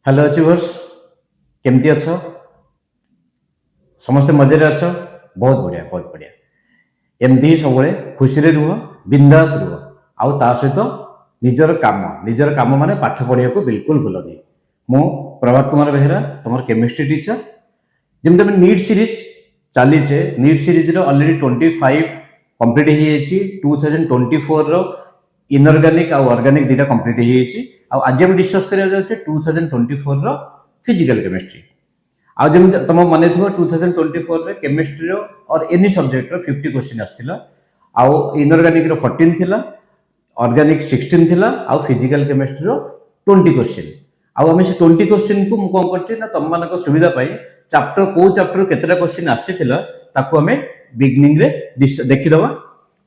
Hello achievers केमती अच्छो समस्ते मजे अच्छो बहुत बढ़िया एमती ही सब खुशी रुह बिंदास रुह आउ ता सहित निजर काम माने पाठ पढ़िया को बिल्कुल भूलनी। मु प्रभात कुमार बेहरा तुम केमिस्ट्री टीचर जमी तुम नीट सीरीज चलीचे नीट सीरीज ऑलरेडी 25 कंप्लीट हो 2024 रो इनऑर्गेनिक और ऑर्गेनिक दुटा कंप्लीट हो आज हम डिस्कस करिया 2024 रो फिजिकल केमिस्ट्री आज जमी तुम मन थी 2024 रे केमिस्ट्री और एनी सब्जेक्ट रो 50 क्वेश्चन आस्थिला आउ इनऑर्गेनिक रो 14 थिला ऑर्गेनिक 16 थिला आउ फिजिकल केमिस्ट्री रो 20 क्वेश्चन आउ हम से 20 क्वेश्चन को मु कोन करछि ना तुम मानको सुविधा पाई चैप्टर को चैप्टर केतरा क्वेश्चन आसीथिला ताको हमें बिगिनिंग रे देखि दबा।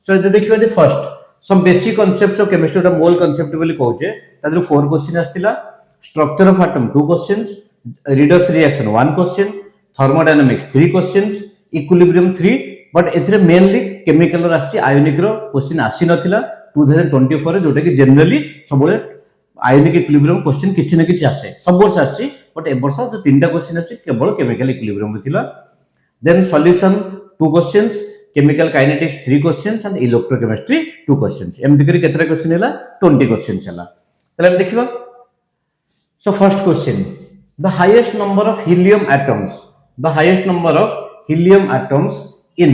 सो ये देखिबा जे first some basic concepts of chemistry टा मोल कांसेप्ट बोली कहूचे तादर 4 क्वेश्चन आस्थिला structure of atom 2 questions redox reaction 1 question thermodynamics 3 questions equilibrium 3 but एथरे मेनली केमिकल रो आछि आयोनिक रो क्वेश्चन आसी नथिला 2024 रे जोटा कि जनरली सबले आयोनिक इक्विलिब्रियम क्वेश्चन किछि न किछि आसे सब वर्ष आसी बट ए वर्ष जो 3टा क्वेश्चन आसी केवल केमिकल इक्विलिब्रियम थिला। Then solution 2 questions chemical kinetics 3 questions and electrochemistry 2 questions एमति करी केतरा क्वेश्चन हैला 20 क्वेश्चंस हैला। तले हम देखिबा। So first question the highest number of helium atoms in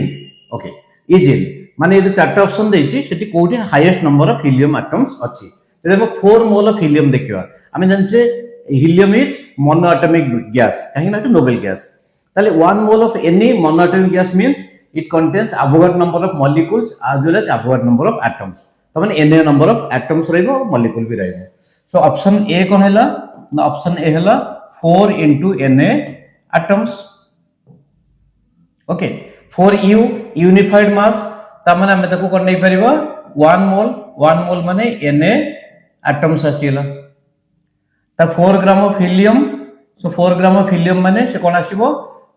okay is in माने ये जो चारटा ऑप्शन देछि सेठी कोठी highest number of helium atoms अछि जदि हम 4 मोल ऑफ हीलियम देखिबा हम जानचे helium is monoatomic gas काहे ना नोबेल गैस ताले 1 mole of any monoatomic gas means it contains Avogadro number of molecules as well as Avogadro number of atoms तो माने एन नंबर ऑफ एटम्स रहइबो molecule भी रहइबो। So option A कोन हैला ना ऑप्शन ए हैला 4 into Na atoms okay for u unified mass ता माने हम ताको कर नै परिबा 1 मोल माने Na atoms आसीला ता 4 gram of helium. So 4 gram of helium माने से कोन आसीबो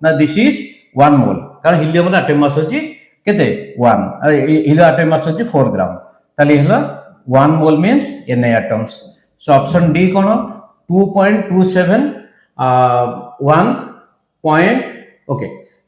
ना दिस इज 1 मोल कारण हीलियम रा एटम मास होची केते 1 हीलियम एटम मास होची 4 ग्राम ताली हला 1 mole means Na atoms। So option D कोन 2.27 1 पॉइंट ओके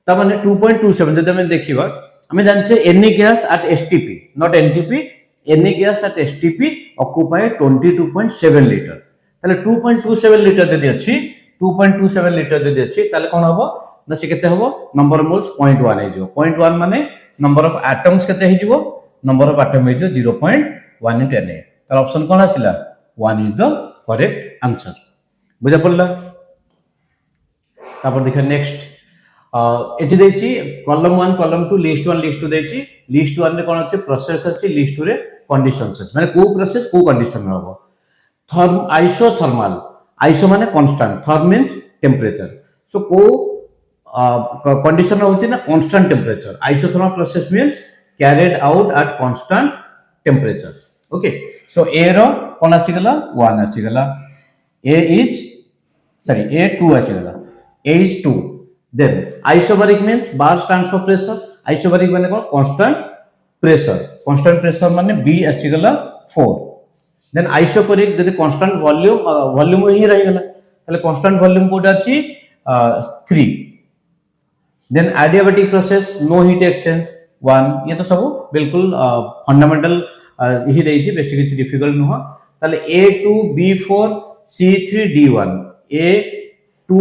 ता माने 2.27 जदि हम देखिबा हम जानछे any gas at STP not NTP any gas at STP occupy 22.7 litre ताले 2.27 लीटर जदि अछि 2.27 लीटर जदि अछि ताले कोन हबो ना से केते हबो नंबर ऑफ मोल्स 0.1 हे जो 0.1 माने नंबर ऑफ एटम्स केते हे जिवो नंबर ऑफ एटम हे जो 0.1 into Na तार ऑप्शन कोन आसिला 1 इज द करेक्ट आंसर बुझा पड़ला। तापर देखा नेक्स्ट एठी देछि कॉलम 1 कॉलम 2 लिस्ट 1 लिस्ट 2 देछि लिस्ट 1 रे कोन अछि प्रोसेस अछि लिस्ट 2 रे कंडीशंस अछि माने को प्रोसेस को कंडीशन में होबो थर्म आइसोथर्मल आइसो माने constant therm means temperature so को कंडीशन होछि ना constant temperature isothermal process means carried out at constant temperature okay. So ए रो कोन आसी गला 1 आसी गला ए इज सॉरी ए 2 आसी गला A is 2 then isobaric means bar stands for pressure isobaric माने को constant pressure माने B आसी गला 4 then isoparic जदि constant volume ही रही गला ताले constant volume कोटा अछि 3 then adiabatic process no heat exchange 1 ये तो सब बिल्कुल फंडामेंटल ही देई छी बेसिक किछि डिफिकल्ट नुह ताले A2 B4 C3 D1 A2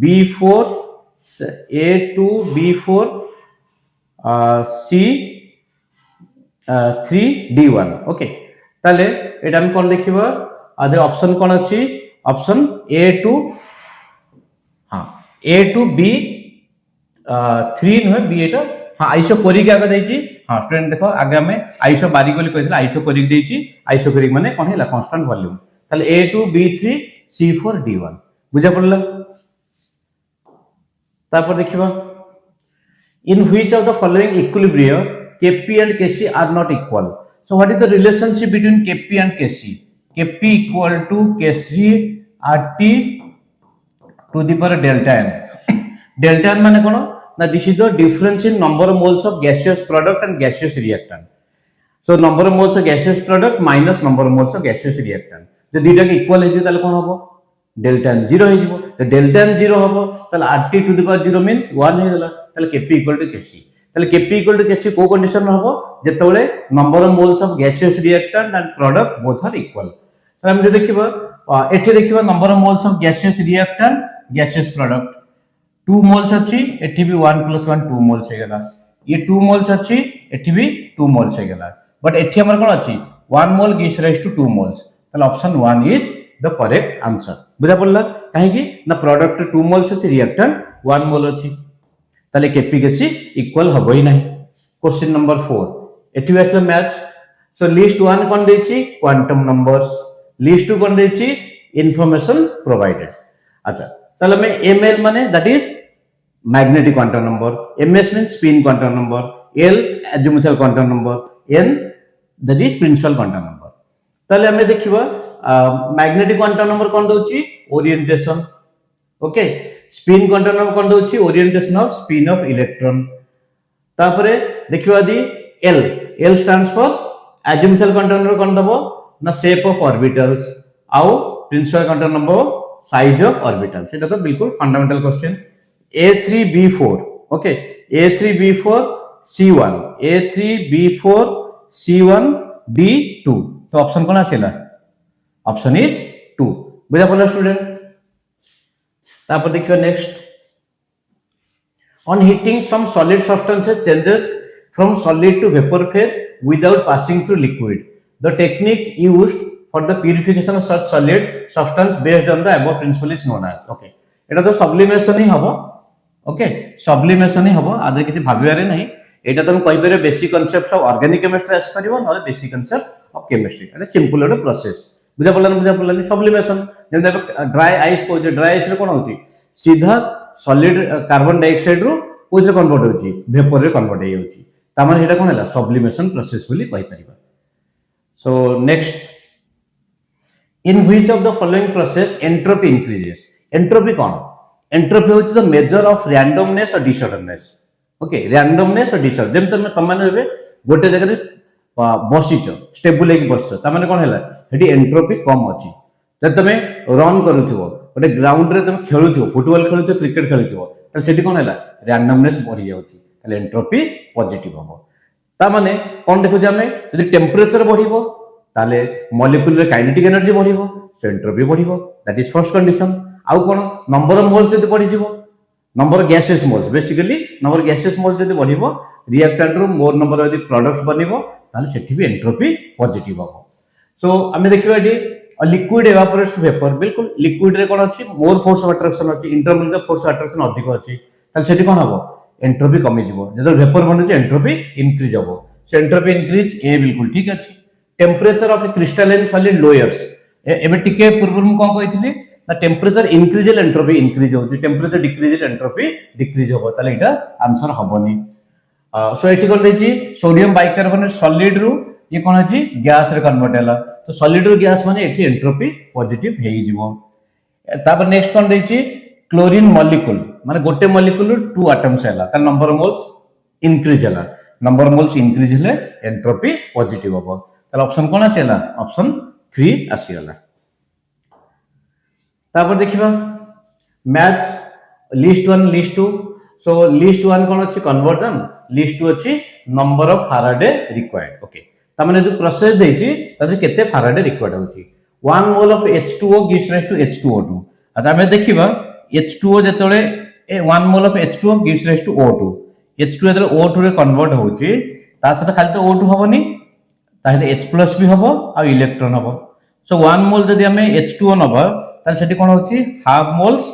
B4 A2 B4 C3 D1 okay ताले एटा हम कोन देखिबा आदर ऑप्शन कोन अछि ऑप्शन A2 हां A2 B 3 न B एटा हां आइसोकोरिक आगे देछि हां स्टूडेंट देखो आगे हमें आइसोबारिक बोली कहितला आइसोकोरिक देछि आइसोकोरिक माने कोन हैला कांस्टेंट वॉल्यूम ताले A2 B3 C4 D1 बुझा पड़ला। तापर देखिबा इन which of the following equilibrium Kp and Kc are not equal so what is the relationship between Kp and Kc Kp equal to Kc RT to the power delta n माने कोन ना this is the difference in number of moles of gaseous product and gaseous reactant so number of moles of gaseous product minus number of moles of gaseous reactant जो दीटा के equal हे जे ताले कोन होबो delta N 0 हो तो delta N 0 हम ताले RT to the power 0 means 1 हो गला ताले Kp इक्वल टू Kc ताले Kp इक्वल टू Kc को कंडीशन हम जेतेबेले number of moles of gaseous reactant and product both are equal तो हम जे देखिबा एठी देखिबा number of moles of gaseous reactant gaseous product 2 moles अछि एठी भी 1 + 1 2 मोल्स हो गला ये 2 मोल्स अछि एठी भी 2 मोल्स हो गला बट एठी हमर कोन अछि 1 मोल गिव्स राइज टू 2 मोल्स ताले option 1 is the correct answer बुझा पड़ला काहे कि ना प्रोडक्ट 2 मोल्स अछि रिएक्टेंट 1 मोल अछि ताले Kp Kc इक्वल हबो ही नाही क्वेश्चन नंबर 4 एठी आसला मैथ्स सो लिस्ट 1 कोन देछि क्वांटम नंबर्स लिस्ट 2 कोन देछि इंफॉर्मेशन प्रोवाइडेड अच्छा ताले में ml माने that is magnetic quantum number ms means spin quantum number l azimuthal quantum number n that is principal quantum number ताले हमें देखिबा मैग्नेटिक क्वांटम नंबर कोन दोछि orientation okay spin quantum number कोन दोछि orientation of spin of electron तापरे देखिबा the l stands for azimuthal quantum number कोन दबो ना शेप ऑफ ऑर्बिटल्स आउ principal quantum number size of orbitals एटा तो बिल्कुल fundamental question A3B4 okay A3B4 C1 A3B4 C1 D2 तो ऑप्शन कोन आसेला ऑप्शन इज 2 बुझा पड़ला स्टूडेंट तापर देखियो next on heating some solid substances changes from solid to vapor phase without passing through liquid the technique used for the purification of such solid substance based on the above principle is known as okay एटा तो sublimation ही हबो okay sublimation ही हबो आदि किछि भाबियारे नाही एटा तो हम कहि पारे basic concept of organic chemistry आस परिबो नले बेसिक कांसेप्ट ऑफ केमिस्ट्री एटा सिंपल एटा प्रोसेस बुझा पड़ला सब्लिमेशन जेंदा ड्राई आइस को जे ड्राई आइस रे कोन होची सीधा सॉलिड कार्बन डाइऑक्साइड रो कोजे कन्वर्ट होची वेपर रे कन्वर्ट हे होची ता माने एटा कोन हला सब्लिमेशन प्रोसेस बोली कहि परिबा so next in which of the following process entropy increases entropy कोन एंट्रोपी होची द मेजर ऑफ रैंडमनेस और डिसऑर्डरनेस ओके रैंडमनेस और डिसऑर्डर जेम तम माने हेबे गोटे जगह रे बसिच स्टेबल हेक बसछ ता माने कोन हला हेटी एंट्रोपी कम अछि जब तमे रन करूथिबो गोटे ग्राउंड रे तमे खेलुथिबो फुटबॉल खेलुथिबो क्रिकेट खेलुथिबो त सेठी कोन हला रैंडमनेस बढ़ी जाउछि ताले एंट्रोपी पॉजिटिव हबो ता माने कोन देखु जे हमें यदि टेंपरेचर बढ़िबो ताले मॉलिक्यूल रे काइनेटिक एनर्जी बढ़िबो सो एंट्रोपी बढ़िबो दैट इज फर्स्ट कंडीशन आउ कोन नंबर ऑफ मोल्स जदि बढ़ी जिवो number of gases moles basically number of gases moles जदि बढ़िबो रिएक्टेंट रो मोर नंबर यदि प्रोडक्ट्स बनिबो ताले सेठी भी एंट्रोपी पॉजिटिव हबो सो हमें देखिबा एटी लिक्विड इवापोरेट्स टू वेपर बिल्कुल लिक्विड रे कोन अछि मोर फोर्स ऑफ अट्रैक्शन अछि इंटरमोलिकुलर फोर्स ऑफ अट्रैक्शन अधिक अछि ताले सेठी कोन हबो एंट्रोपी कमी जिवो जदि वेपर बनुछि एंट्रोपी इंक्रीज हबो सो एंट्रोपी इंक्रीज ए बिल्कुल ठीक अछि temperature of a crystalline solid lowers एबे टिके पूर्व में कोन कहिथिले ना टेंपरेचर इंक्रीज एंट्रोपी इंक्रीज होछि टेंपरेचर डिक्रीज एंट्रोपी डिक्रीज हबो ताले एटा आंसर हबोनी सो एठी कोन देछि सोडियम बाइकार्बोनेट सॉलिड रु ये कोन अछि गैस रे कन्वर्ट होला तो सॉलिड रु गैस माने एठी एंट्रोपी पॉजिटिव हेइ जिवो तापर नेक्स्ट कोन देछि क्लोरीन मॉलिक्यूल माने गोटे मॉलिक्यूल 2 एटम्स हैला त नंबर ऑफ मोल्स इंक्रीज हैला नंबर ऑफ मोल्स इंक्रीज हले एंट्रोपी पॉजिटिव हबो त ऑप्शन कोन आसेला ऑप्शन 3 आसीला तापर देखिबा मैथ्स लिस्ट 1 लिस्ट 2 सो लिस्ट 1 कोन अछि कन्वर्जन लिस्ट 2 अछि number of Faraday required okay त माने जो प्रोसेस देछि त केते फैराडे रिक्वायर्ड होछि 1 mole of H2O gives rise to H2O2 अच्छा हमें देखिबा H2O जतले 1 mole of H2O gives rise to O2 H2 जतले O2 रे कन्वर्ट होछि ता सहित खाली तो O2 हबनी ता सहित H+ भी हबो आ इलेक्ट्रॉन हबो सो 1 मोल जदि हमें H2O नबा ताले सेठी कोन होछि हाफ मोल्स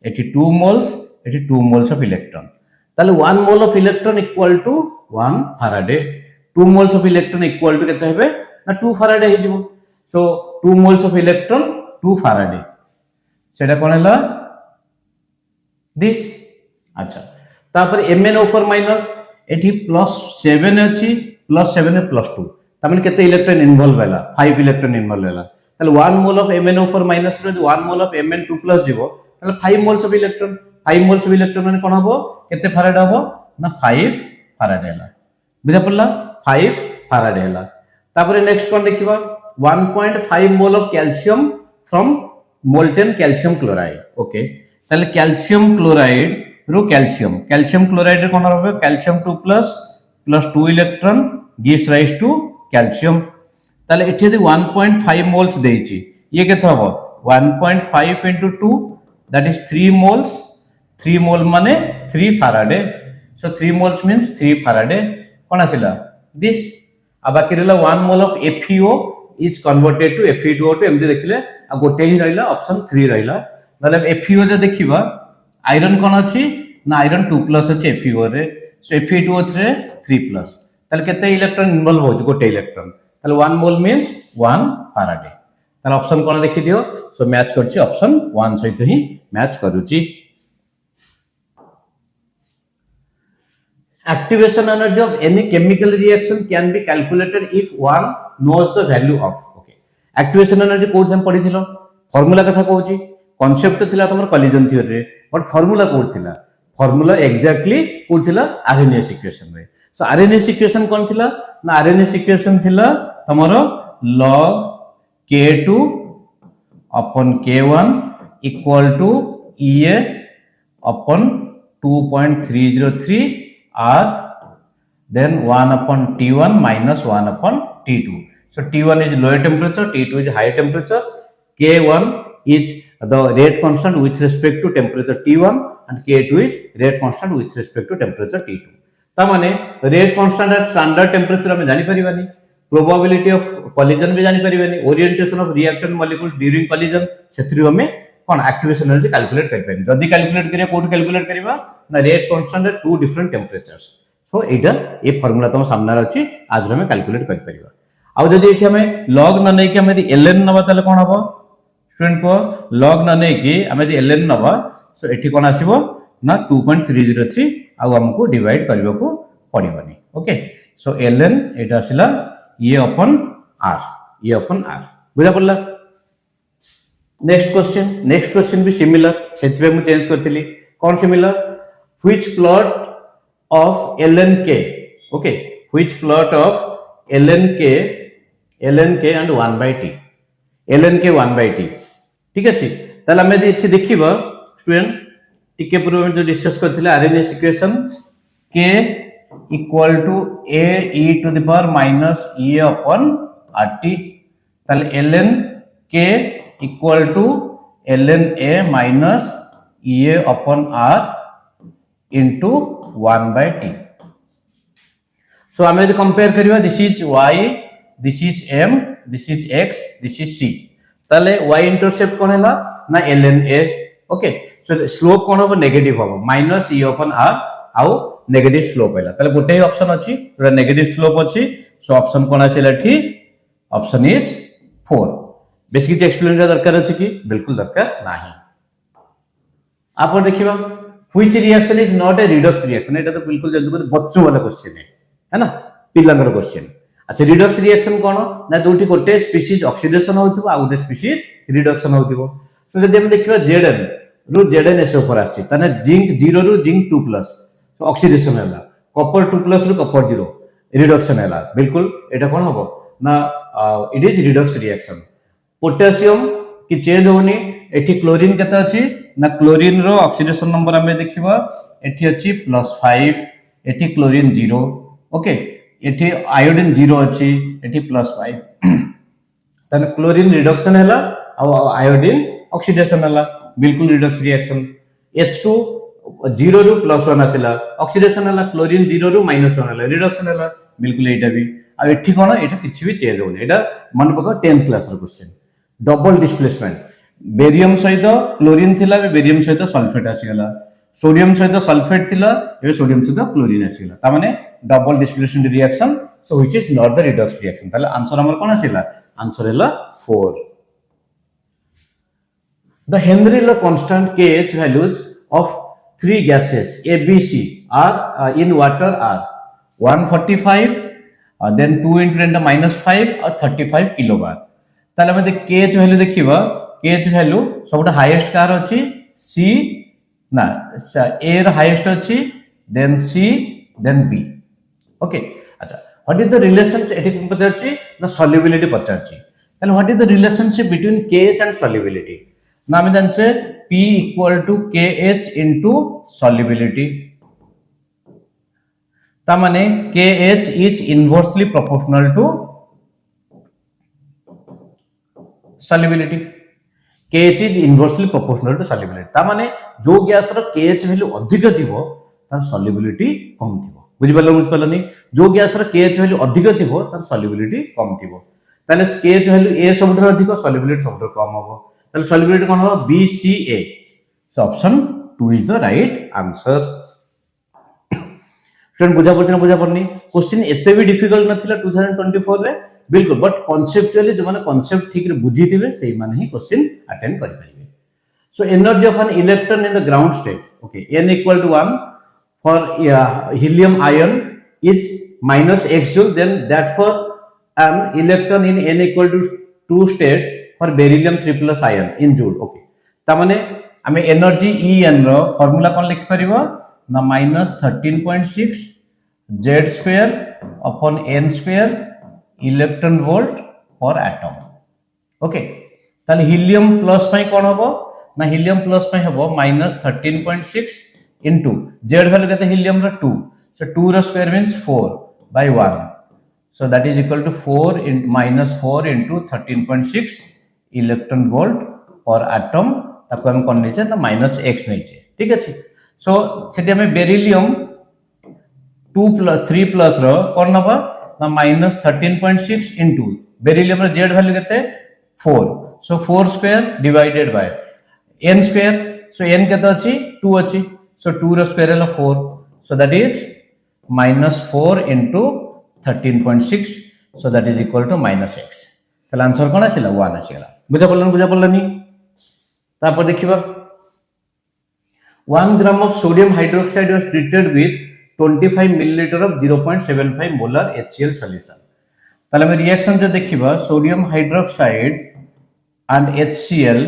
एठी 2 मोल्स एठी 2 मोल्स ऑफ इलेक्ट्रॉन ताले 1 mole of electron equal to 1 Faraday 2 moles of electron equal to केते हेबे ना 2 फैराडे हे जिवो so 2 moles of electron 2 Faraday सेटा कोन हला दिस अच्छा तापर MnO4 माइनस एठी +7 अछि +7 है +2 तामें केते इलेक्ट्रॉन इन्वॉल्व हैला 5 इलेक्ट्रॉन इन्वॉल्व हैला ताले 1 मोल ऑफ MnO4 माइनस रे 1 मोल ऑफ Mn2+ जिवो ताले 5 moles of electron 5 moles of electron माने कोन हबो केते फैराडे हबो ना 5 फैराडे हैला बुझा पड़ला 5 फैराडे हैला तापर नेक्स्ट कोन देखिबा 1.5 mole of calcium from molten calcium chloride okay ताले कैल्शियम क्लोराइड रो कैल्शियम क्लोराइड रे कोन रहबे calcium 2 plus plus 2 electron gives rise to calcium ताले एठी यदि 1.5 मोल्स देइची ये केते हबो 1.5 into 2 that is 3 moles 3 mole माने 3 Faraday so 3 moles means 3 Faraday कोन आसिला this आ बाकी रहला 1 mole of FeO is converted to Fe2O2 एमदी देखिले आ गोटे ही रहिला ऑप्शन 3 रहिला मतलब FeO जे देखिबा आयरन कोन अछि ना आयरन 2 प्लस अछि FeO रे सो Fe2O3 रे 3 प्लस ताले केते इलेक्ट्रॉन इन्वॉल्व हो गोटे इलेक्ट्रॉन ताले 1 मोल मींस 1 फैराडे ताले ऑप्शन कोन देखि दियो सो मैच करछि ऑप्शन 1 सहित ही match करूछि activation energy of any chemical reaction can be calculated if one knows the value of okay activation energy code हम पढी थिलो फार्मूला कथा कहूची कांसेप्ट थिला तमर कोलिजन थ्योरी रे बट फार्मूला कोड थिला फार्मूला एग्जैक्टली कोड थिला RNS equation रे सो RNS equation कोन थिला ना आरएनएस इक्वेशन थिला तमर log k2 upon k1 equal to ea upon 2.303 R then 1 upon T1 minus 1 upon T2. So T1 is lower temperature, T2 is higher temperature, K1 is the rate constant with respect to temperature T1 and K2 is rate constant with respect to temperature T2. तामाने rate constant at standard temperature हमें जानी परिवानी, probability of collision भी जानी परिवानी, orientation of reactant molecules during collision सेत्री हमें कौन activation energy calculate कर पाए जदी calculate करिया कोड कैलकुलेट करिवा ना rate constant at two different temperatures so एटा ए फार्मूला तम सामने अछि आज हम कैलकुलेट कर परिवा आ जदी एठी हम लॉग न नै कि हम यदि ln नबा तले कोन हबो स्टूडेंट को लॉग न नै कि हम यदि ln नबा सो एठी कोन आसीबो ना 2.303 आ हमको डिवाइड करबा को पड़िबनी ओके सो ln एटा आसिला ये अपन r बुझा पड़ला नेक्स्ट क्वेश्चन भी सिमिलर सेथिबे मु चेंज करथिली कोन similar which plot of ln k okay which plot of ln k and 1/t ln k 1/t ठीक अछि ताला हम एथि देखिबा स्टूडेंट टिके पूर्व में जो डिस्कस करथिले Arrhenius equation k equal to a e to the power minus e upon rt ताले ln k equal to ln a minus ea upon r into 1/t. So हमें यदि कंपेयर करिवा this is y this is m this is x this is c ताले y intercept कोन हैला ना ln a okay so slope कोन हो negative हो माइनस e upon r आउ नेगेटिव स्लोप हैला ताले गोटे ही ऑप्शन अछि जोरा नेगेटिव स्लोप अछि सो ऑप्शन कोन आछिला ठी ऑप्शन इज 4 बेसिक किसी एक्सप्लेन दरकार अछि कि बिल्कुल दरकार नाही आप देखिबा which reaction is not a Redux reaction एटा तो बिल्कुल जल्दी को बच्चों वाला क्वेश्चन है ना पिलांगर क्वेश्चन अच्छा रिडक्स रिएक्शन कोन ना दोठी गोटे स्पीशीज ऑक्सीडेशन होतिबो आ गोटे स्पीशीज रिडक्शन होतिबो तो जदि हम देखिबा Zn रु ZnSO4 आछि तने जिंक 0 रु जिंक 2 प्लस तो ऑक्सीडेशन हैला कॉपर 2 प्लस रु कॉपर 0 रिडक्शन हैला बिल्कुल एटा कोन होबो ना it is Redux reaction potassium की चेंज होनी एठी क्लोरीन केता अछि ना क्लोरीन रो ऑक्सीडेशन नंबर हमें देखिबा एठी अछि +5 एठी क्लोरीन 0 ओके एठी आयोडीन 0 अछि एठी +5 तने क्लोरीन रिडक्शन हैला आ आयोडीन ऑक्सीडेशन हैला बिल्कुल रिडक्स रिएक्शन H2 0 रु +1 आसिला ऑक्सीडेशन हैला क्लोरीन 0 रु -1 हैला रिडक्शन हैला बिल्कुल एटा भी आ एठी कोन एटा किछि भी चेंज होनी एटा मन पका 10th क्लास रो क्वेश्चन डबल डिस्प्लेसमेंट बेरियम सहित क्लोरीन थिला बेरियम सहित सल्फेट आसीगला सोडियम सहित सल्फेट थिला ए सोडियम सहित क्लोरीन आसीगला ता माने double displacement reaction so which is not the Redux reaction ताले आंसर हमर कोन आसीला आंसर हैला 4 the Henry law constant kh values of three gases a b c are in water are 145 then 2 into 10 -5 or 35 kilobar ताले हम kh value देखिबा kh value सबटा highest कार अछि c ना a र हाईएस्ट अछि then c then b okay अच्छा व्हाट इज द रिलेशनशिप एठी कोन पचारछि ना सॉल्युबिलिटी पचारछि ताले what is the relationship between kh and solubility ना आम जाने P equal to KH into solubility तामाने KH is inversely proportional to solubility KH is inversely proportional to solubility तामाने जो गैस रो KH वैल्यू अधिक थिबो तार सॉल्युबिलिटी कम थिबो बुझि पारलनी जो गैस रो KH वैल्यू अधिक थिबो तार सॉल्युबिलिटी कम थिबो ताले KH वैल्यू A सबुठर अधिक सॉल्युबिलिटी सबुठर कम होबो ताले सॉल्युबिलिटी कोन हो BCA so option 2 is the right answer student बुझा पड़नी क्वेश्चन एते भी डिफिकल्ट नथिला 2024 रे बिल्कुल बट कॉन्सेप्चुअली जो माने कॉन्सेप्ट ठीक रे बुझी थिबे सेही माने ही क्वेश्चन अटेंड करि परिबे so energy of an electron in the ground state okay n equal to 1 for helium ion is -x joule then that for an electron in n equal to 2 state for beryllium 3+ ion in joule okay ता माने हमें energy En रो formula कोन लिख परिबो ना -13.6 z square upon n square electron volt per atom okay ताले helium plus पई कोन होबो ना हीलियम प्लस पई होबो -13.6 इनटू z वैल्यू केते हीलियम रो 2 सो 2 रो square means 4 by 1 so that is equal to 4 in -4 into 13.6 electron volt per atom ताको हम कोन नेचे ना -x नेचे ठीक अछि सो सेठी हमें बेरिलियम 3+ रो कोन नबा ना -13.6 इनटू बेरिलियम रो z वैल्यू केते 4 सो 4 square divided by n square so n केते अछि 2 अछि सो 2 रो स्क्वायर हला 4 so that is -4 into 13.6 so that is equal to -x तले आंसर कोन आसिला 1 आसिला बुझा पड़लनी तापर देखिबा 1 gram of sodium hydroxide was treated with 25 milliliter of 0.75 molar HCl solution ताले हम रिएक्शन जो देखिबा sodium hydroxide and HCl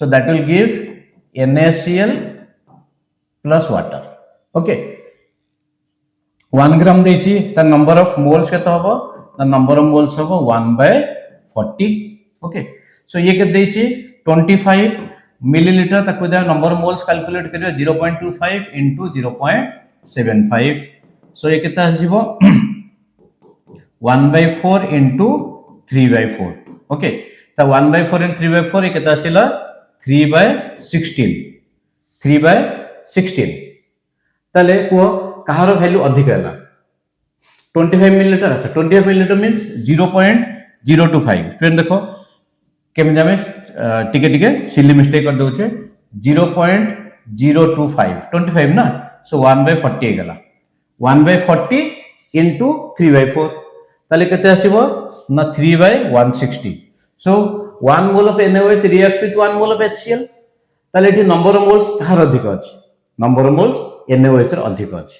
so that will give NaCl plus water okay 1 gram देछि त नंबर ऑफ मोल्स केते हबो त नंबर ऑफ मोल्स हबो 1/40 ओके सो ये के देछि 25 मिलीलीटर तक दे नंबर ऑफ मोल्स कैलकुलेट करियो 0.25 into 0.75 सो ये केते आजिबो 1/4 into 3/4 ओके त 1/4 into 3/4 ये केते आसिला 3/16 तले को कहारो वैल्यू अधिक हैला 25 मिलीलीटर अच्छा 25 मिलीलीटर मींस 0.025 स्टूडेंट देखो केम जामे टिके टिके सिली मिस्टेक कर दोचे 0.025 25 ना सो 1/40 हे गला 1/40 into 3/4 ताले केते आसीबो ना 3/160 सो 1 mole of NaOH reacts with 1 mole of HCl ताले एठी नंबर ऑफ मोल्स कहार अधिक अछि नंबर ऑफ मोल्स NaOH र अधिक अछि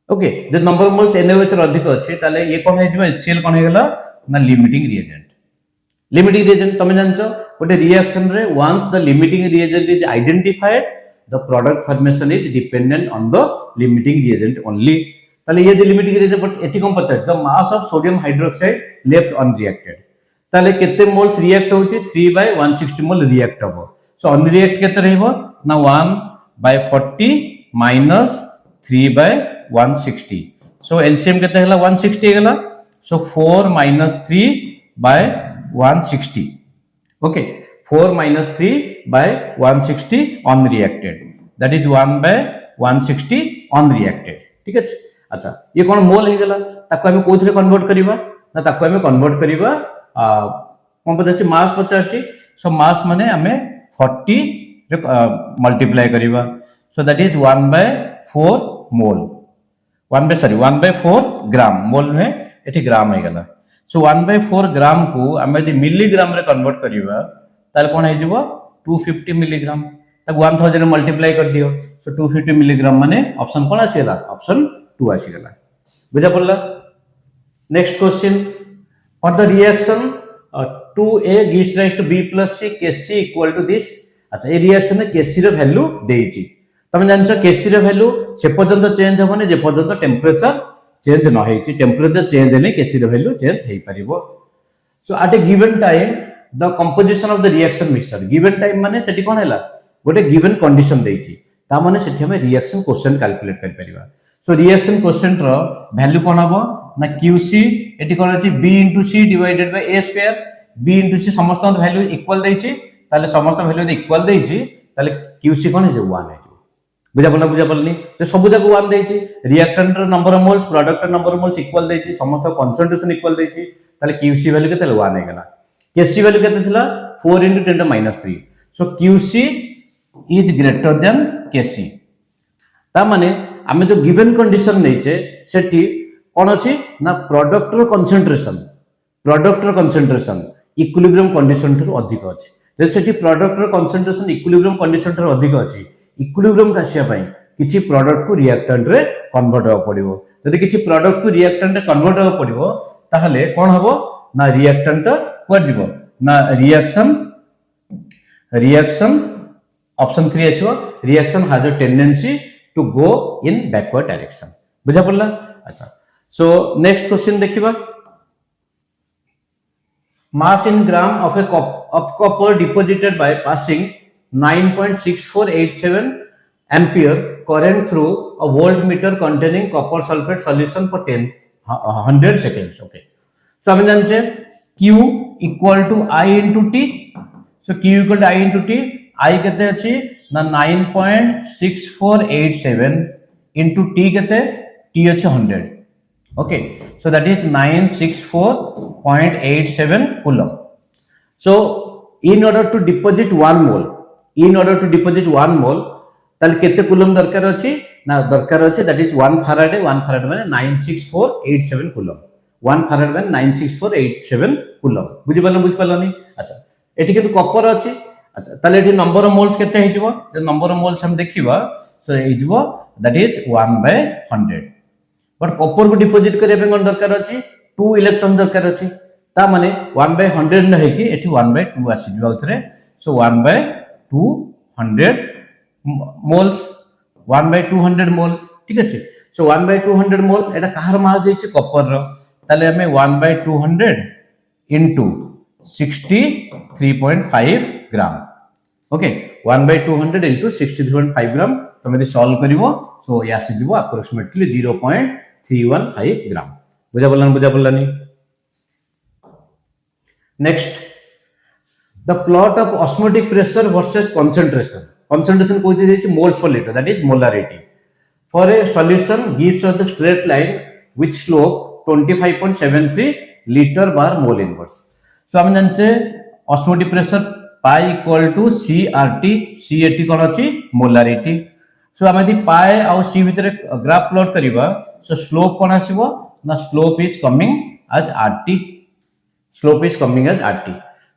okay J number of moles NaOH र अधिक अछि ताले ये कोन हे जिबो HCl कोन हे गला ना लिमिटिंग रिएजेंट तमे जानचो गोटे रिएक्शन रे once the limiting reagent is identified the product formation is dependent on the limiting reagent only ताले ये द लिमिटिंग रिएजेंट बट एठी कोन पचार the mass of sodium hydroxide left unreacted ताले केते मोल्स रिएक्ट होची 3/160 मोल रिएक्ट होबो सो अनरिएक्ट केते रहइबो ना 1/40 minus 3/160 so LCM केते हला 160 हे गला so 4 minus 3/160 okay 4 minus 3/160 unreacted that is 1/160 unreacted ठीक है अच्छा ये कोन मोल हे गला ताको हम कोथरे कन्वर्ट करिबा ना ताको हम कन्वर्ट करिबा कोन पचाछि मास पचाछि सो मास माने हमें 40 रे मल्टीप्लाई करिबा so that is 1/4 mole 1/4 ग्राम मोल में एठी ग्राम हे गला so 1/4 ग्राम को हम यदि मिलीग्राम रे कन्वर्ट करिबा ताल कोन हे जिवो 250 मिलीग्राम तक 1000 रे मल्टीप्लाई कर दियो so 250 मिलीग्राम माने ऑप्शन कोन आसीला ऑप्शन 2 आसी गला बुझा पड़ला next question for the reaction 2a gives rise to b plus c kc equal to this अच्छा ए रिएक्शन में kc रे वैल्यू देइची तमे जानछो kc रे वैल्यू से पर्यंत चेंज होबनी जे पर्यंत टेंपरेचर चेंज न हेची टेंपरेचर चेंज हेले kc रे वैल्यू चेंज हेई परिबो so at a given time the composition of the reaction mixture given time माने सेठी कोन हैला गोटे गिवन कंडीशन देछि ता माने सेठी हम रिएक्शन क्वेश्चन कैलकुलेट कर परिबा सो रिएक्शन क्वेश्चन रो वैल्यू कोन हबो ना QC एटी कोन अछि B * C divided by A square B * C समस्त वैल्यू इक्वल देछि ताले समस्त वैल्यू इक्वल देछि ताले QC कोन हे 1 है बुझा पड़नी तो सब जगह 1 देछि reactant number of moles product number of moles equal देछि समस्त कंसंट्रेशन इक्वल देछि ताले QC वैल्यू केते 1 हे गला KC वैल्यू केते थिला 4 × 10⁻³ सो QC is greater than KC ता माने आमे जो गिवन कंडीशन नैचे सेठी कोन अछि ना प्रोडक्ट रो कंसंट्रेशन इक्विलिब्रियम कंडीशन थरो अधिक अछि जे सेठी प्रोडक्ट रो कंसंट्रेशन इक्विलिब्रियम कंडीशन थरो अधिक अछि इक्विलिब्रियम कासिया पई किछि प्रोडक्ट को रिएक्टेंट रे कन्वर्ट हो पड़िबो जदि किछि प्रोडक्ट को रिएक्टेंट रे कन्वर्ट हो पड़िबो ताहले कोन हबो ना रिएक्टेंट को जिवो ना रिएक्शन ऑप्शन 3 आछो reaction has a tendency to go in backward direction बुझा पड़ला अच्छा सो नेक्स्ट क्वेश्चन देखिबा mass in gram of a of copper deposited by passing 9.6487 ampere current through a voltmeter containing copper sulfate solution for 100 seconds okay so हम जानछे q equal to I into t so q equal to I into t I केते अछि ना 9.6487 into t केते t अछि 100 okay so that is 964.87 coulomb so in order to deposit 1 mole ताल केते coulomb दरकार अछि ना दरकार अछि that is 1 farad माने 96487 coulomb 1 farad माने 96487 coulomb बुझि पालनी अच्छा एठी केते कॉपर अछि अच्छा ताले एठी नंबर ऑफ मोल्स केते हे जिवो जे नंबर ऑफ मोल्स हम देखिबा सो हे जिवो that is 1/100 बट कॉपर को डिपोजिट करे पे कोन दरकार अछि 2 इलेक्ट्रॉन दरकार अछि ता माने 1/100 न हे कि एठी 1/2 आसी जिवा उतरे सो 1/200 मोल्स 1/200 मोल ठीक अछि सो 1/200 मोल एटा कहार मास देछि कॉपर रो ताले हमें 1/200 into 63.5 ग्राम ओके 1/200 into 63.5 ग्राम तमे यदि सॉल्व करिवो सो या से जिवो अप्रोक्सीमेटली 0.315 ग्राम बुझा पड़लानी next the plot of osmotic pressure versus concentration कोथि देछि moles per litre that is molarity for a solution gives us the straight line with slope 25.73 litre bar mole inverse so हम जानचे osmotic pressure pi equal to CRT C एटी कोन अछि molarity so हम यदि pi आ C भितर graph plot करिबा सो स्लोप कोन आसीबो ना slope is coming as RT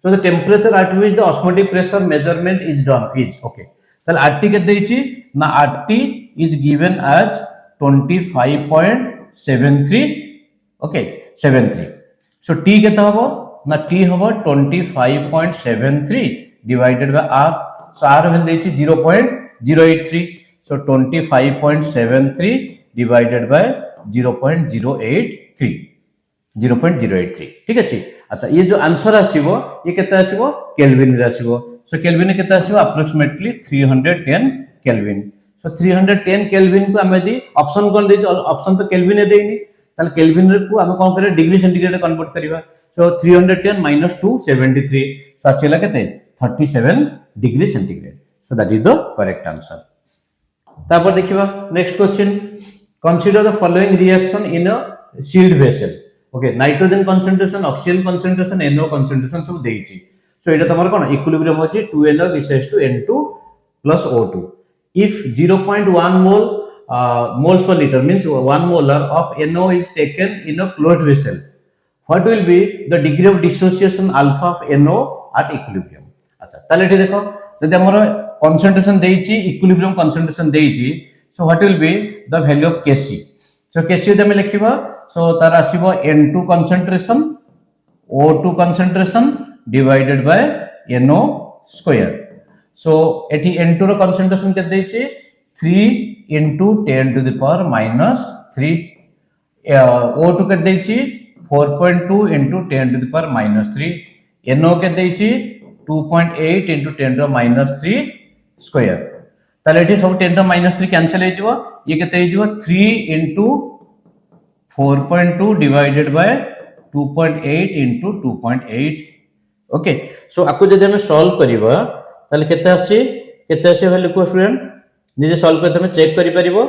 so the temperature at which the osmotic pressure measurement is done is okay so RT के देछि ना RT is given as 25.73 okay 73 so T केता हबो ना T हबो 25.73 divided by R so R भेल देछि 0.083 so 25.73 divided by 0.083 ठीक अछि अच्छा ये जो आंसर आसीबो ये केते आसीबो केल्विन रे आसीबो सो केल्विन केते आसीबो अप्रोक्सीमेटली 310 केल्विन सो 310 केल्विन को हम यदि ऑप्शन कोन देछि ऑप्शन तो केल्विन ए देइनी ताल केल्विन रे को हम कोन करे डिग्री सेंटीग्रेड कन्वर्ट करिवा सो 310 - 273 सो आसीला केते 37 degree centigrade so that is the correct answer तापर देखिबा next question consider the following reaction in a sealed vessel okay nitrogen concentration oxygen concentration NO concentration सब देइछि सो एटा तमर कोन इक्विलिब्रियम होछि 2NO = N2 + O2 if 0.1 moles per liter means 1 molar of NO is taken in a closed vessel what will be the degree of dissociation alpha of NO at equilibrium अच्छा ताले एठी देखो जदि हमर कंसंट्रेशन देइछि equilibrium concentration देइछि so what will be the value of Kc so Kc जदि हम लिखिबा so तार आसीबो N2 concentration O2 concentration divided by NO square so एठी N2 रो concentration के देछि 3 × 10⁻³ O2 के देछि 4.2 × 10⁻³ NO के देछि 2.8 into 10⁻³ स्क्वायर ताले एठी सब 10⁻³ कैंसिल हे जिवो ये केते हे जिवो 3 into 4.2 divided by 2.8 into 2.8 okay so आकु जदि हम सॉल्व करिवो ताले केते आसी वैल्यू को स्टूडेंट निजे सॉल्व करते हम चेक करि परिबो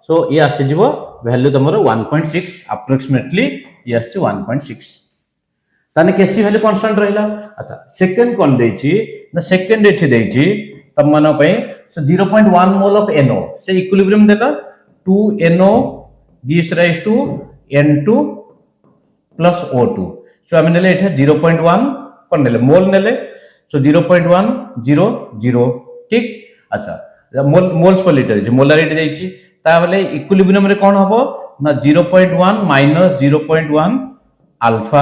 सो ये आसी जिवो वैल्यू तमरो 1.6 अप्रोक्सीमेटली ये आसी 1.6 ताने केसी वैल्यू कांस्टेंट रहिला अच्छा सेकंड कोन देछि ना सेकंड एठी देछि तम मानो पय सो 0.1 मोल ऑफ NO से इक्विलिब्रियम देला 2NO gives rise to N2 plus O2 सो हम नेले एठे 0.1 कोन नेले मोल नेले सो 0.100 ठीक अच्छा मोल्स पर लीटर जे मोलारिटी देछि ता बेले इक्विलिब्रियम रे कोन हबो ना 0.1 minus 0.1 अल्फा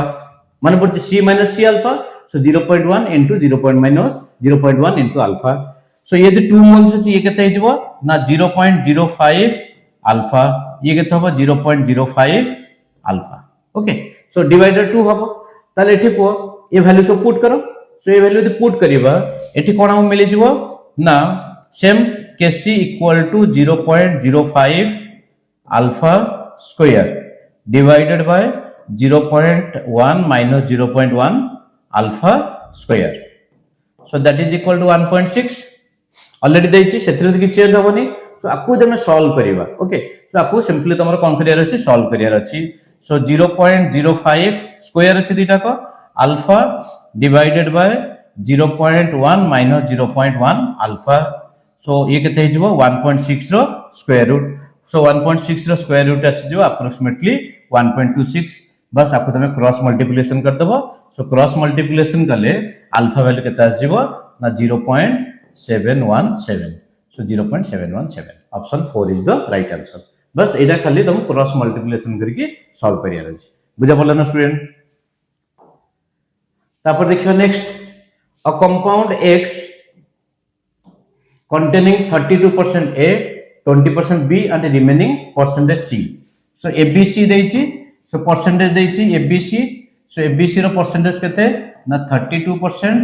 माने पड़छि C minus C alpha so 0.1 into 0.1 into alpha so ये 2 मोल्स अछि ये केते हिजबो ना 0.05 अल्फा ये केते हबो 0.05 अल्फा ओके सो डिवाइडेड 2 हबो ताले एठी को ये वैल्यू सब पुट करो सो ये वैल्यू पुट करिबा एठी कोन हम मिलि जिवो ना same Kc equal to 0.05 alpha square divided by 0.1 minus 0.1 alpha square so that is equal to 1.6 already देछि सेतिर कि चेंज होबनी सो आकु जमे सॉल्व करिबा ओके सो आकु सिंपली तमर कोन करियर अछि सॉल्व करियर अछि सो 0.05 स्क्वायर अछि दिटा को alpha divided by 0.1 minus 0.1 alpha so ये केते हे जबो 1.6 रो स्क्वायर रूट सो 1.6 रो स्क्वायर रूट आसी जो अप्रोक्सीमेटली 1.26 बस आपको तमे क्रॉस मल्टीप्लिकेशन कर दबो सो क्रॉस मल्टीप्लिकेशन कले अल्फा वैल्यू केते आसी जबो ना 0.717 सो 0.717 option 4 is the right answer बस एटा खाली तुम क्रॉस मल्टीप्लिकेशन करके सॉल्व करियर अछि बुझा पड़ला ना स्टूडेंट तापर देखियो next a compound X containing 32% A 20% B and the remaining percentage C so ABC देछि so percentage देछि ABC so ABC रो percentage केते ना 32%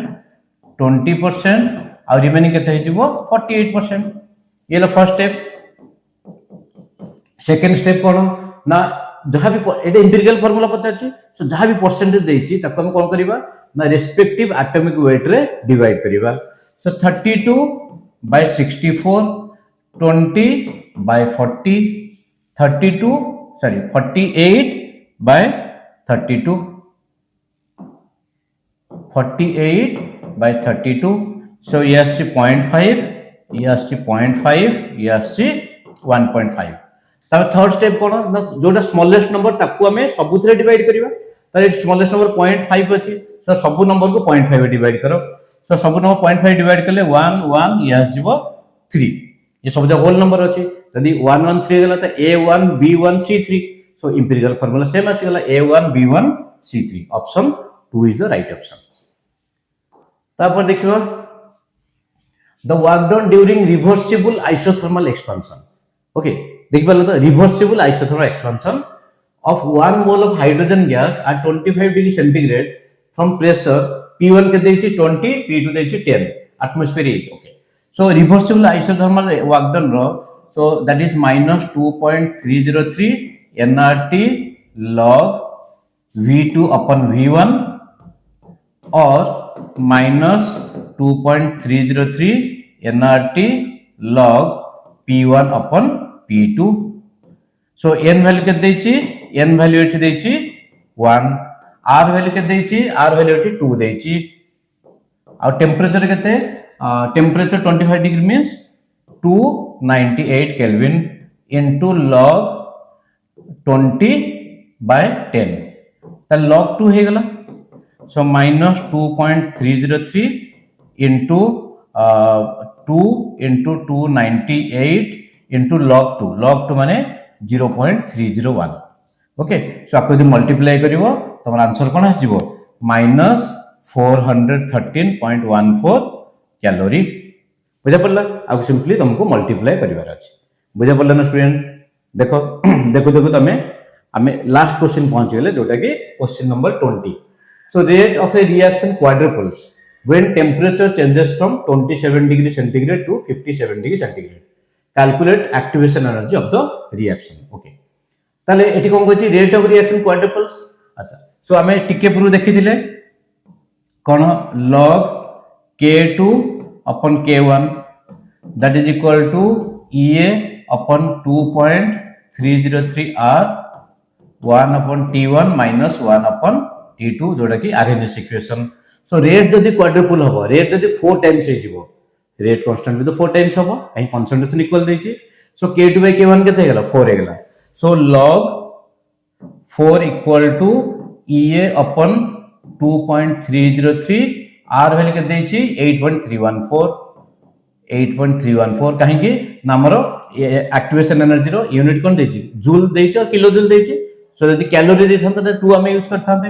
20% और remaining केते हे जिवो 48% ये लो फर्स्ट स्टेप सेकंड स्टेप कोन ना जहां भी एटा एम्पिरिकल फार्मूला पचाछि सो जहां भी परसेंटेज देछि तक हम कोन करबा ना रेस्पेक्टिव एटॉमिक वेट रे डिवाइड करबा सो 32 by 64 20 by 40 32 sorry 48 by 32 48 by 32 so yes 0.5 yes 0.5 yes 1.5 तब थर्ड स्टेप कोन जोटा स्मॉलेस्ट नंबर ताकू हमें सबुथरे डिवाइड करिवा तारे स्मॉलेस्ट नंबर 0.5 अछि सो सब नंबर को 0.5 डिवाइड करो सो सब नंबर 0.5 डिवाइड करले 1 1 यस जीवो 3 ये सब जो होल नंबर अछि यदि 1 1 3 गला त a1 b1 c3 सो एम्पिरिकल फार्मूला सेम आसी गला a1 b1 c3 option 2 is the right option तापर देखियो the work done during reversible isothermal expansion okay देखि पालो तो reversible isothermal expansion of 1 mole of hydrogen gas at 25 degree centigrade from pressure P1 के देछि 20 P2 देछि 10 atmosphere is okay so reversible isothermal work done ro so that is minus 2.303 nRT log V2 upon V1 or minus 2.303 nRT log P1 upon P2 so n value के देछि n value एठी देछि 1 r value के देछि r value एठी 2 देछि और temperature केते temperature 25 degree means 298 kelvin into log 20 by 10 त log 2 हे गला सो minus 2.303 into 2 into 298 into log 2 माने 0.301 ओके सो आपको यदि मल्टीप्लाई करिवो तमर आंसर कोन आस जिवो minus 413.14 कैलोरी बुझा पड़ला आ सिंपली तुमको मल्टीप्लाई करिवार अछि बुझा पड़ला ना स्टूडेंट देखो देखो देखो तमे हमें लास्ट क्वेश्चन पहुंच गेले जोटा कि question number 20 So rate of a reaction quadruples when temperature changes from 27 degree centigrade to 57 degree centigrade. Calculate activation energy of the reaction. Okay. ताले एठी कोन कहछि rate of reaction quadruples. अच्छा. So आमे टिके पूर्व देखिथिले कोन log K2 upon K1 that is equal to EA upon 2.303 R 1 upon T1 minus 1 upon T2 जोटा कि RNS equation. So rate जदि quadruple हबो rate जदि 4 times हे जिवो rate constant भी तो 4 times हबो कहीं concentration equal देछि. So K2 by K1 केते हेगला 4 हेगला. So log 4 equal to EA upon 2.303 R value केते देछि 8.314 कहीं कि नामरो एक्टिवेशन एनर्जी रो यूनिट कोन देछि जूल देछि और किलो जूल देछि. सो यदि कैलोरी देथांत त 2 हम यूज करथांते.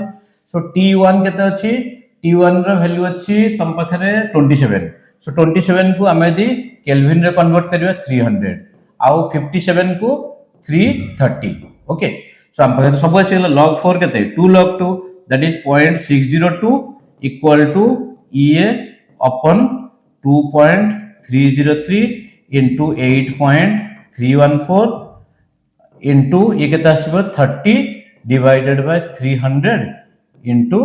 सो T1 केते अछि T1 रो वैल्यू अछि तम पाखरे 27. सो 27 को हम यदि केल्विन रे कन्वर्ट करबा 300 आउ 57 को 330. ओके. सो हम पाखरे सब अछि log 4 केते 2 log 2 that is 0.602 equal to EA upon 2.303 into 8.314 into ये केते आसीबो 30 divided by 300 into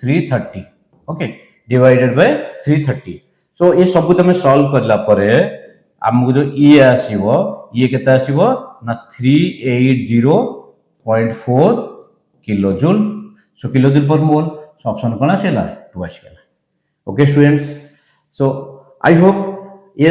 330. Okay divided by 330. So ये सब तमे सॉल्व करला परे हमको जो ये आसीबो ये केते आसीबो ना 380.4 kilo joule. So kilo joule per mole. So option कोन आसेला 2 आसीला. Okay students. So I hope ये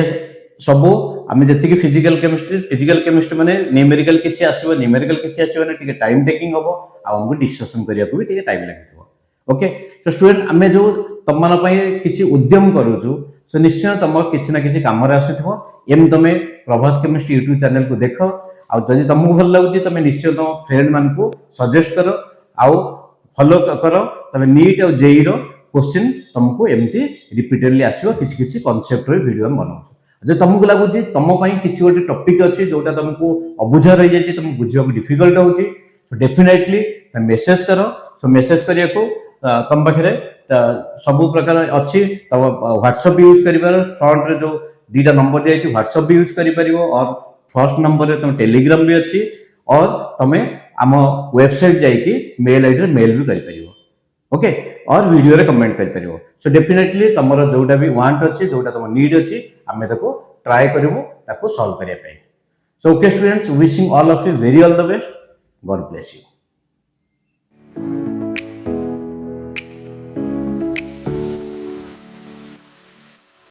सबो आमे जति कि फिजिकल केमिस्ट्री माने न्यूमेरिकल किछि आसीबो न्यूमेरिकल किछि आसीबो ने टिके टाइम टेकिंग हबो आ हमको डिस्कशन करिया को भी टिके टाइम लागिथबो. ओके. सो स्टूडेंट आमे जो तम मन पई किछि उद्यम करूछु सो निश्चय तम किछि ना किछि काम रे आसीथबो. एम तमे प्रभात केमिस्ट्री YouTube चैनल को देखो आ जदि तुमको भल लागुची तमे निश्चय तम फ्रेंड मान को सजेस्ट करो आ फॉलो करो. तमे नीट और जेई रो क्वेश्चन तुमको एमती रिपीटेडली आसीबो किछि किछि कांसेप्ट रो वीडियो हम बनाउछु. जे तुमको लागुची तम पई किछि गोटे टॉपिक अछि जोटा तुमको अबुझा रहि जाय छि तुम बुझिया को डिफिकल्ट होछि. सो डेफिनेटली तुम मेसेज करो. सो मेसेज करिया को तुम पाखरे सब प्रकार अछि. तब WhatsApp यूज करिबार फ्रंट रे जो दीटा नंबर दिया छि WhatsApp भी यूज करि परिबो और फर्स्ट नंबर रे तुम टेलीग्राम भी अछि और तमे आम वेबसाइट जाई कि मेल आईडी रे मेल भी करि परिबो. ओके. और वीडियो रे कमेंट करि परिबो. सो डेफिनेटली तमरो जोटा भी वांट अछि जोटा तम नीड अछि हमें ताको ट्राई करिवो ताको सॉल्व करिया पई. So okay students wishing all of you very all the best. God bless you.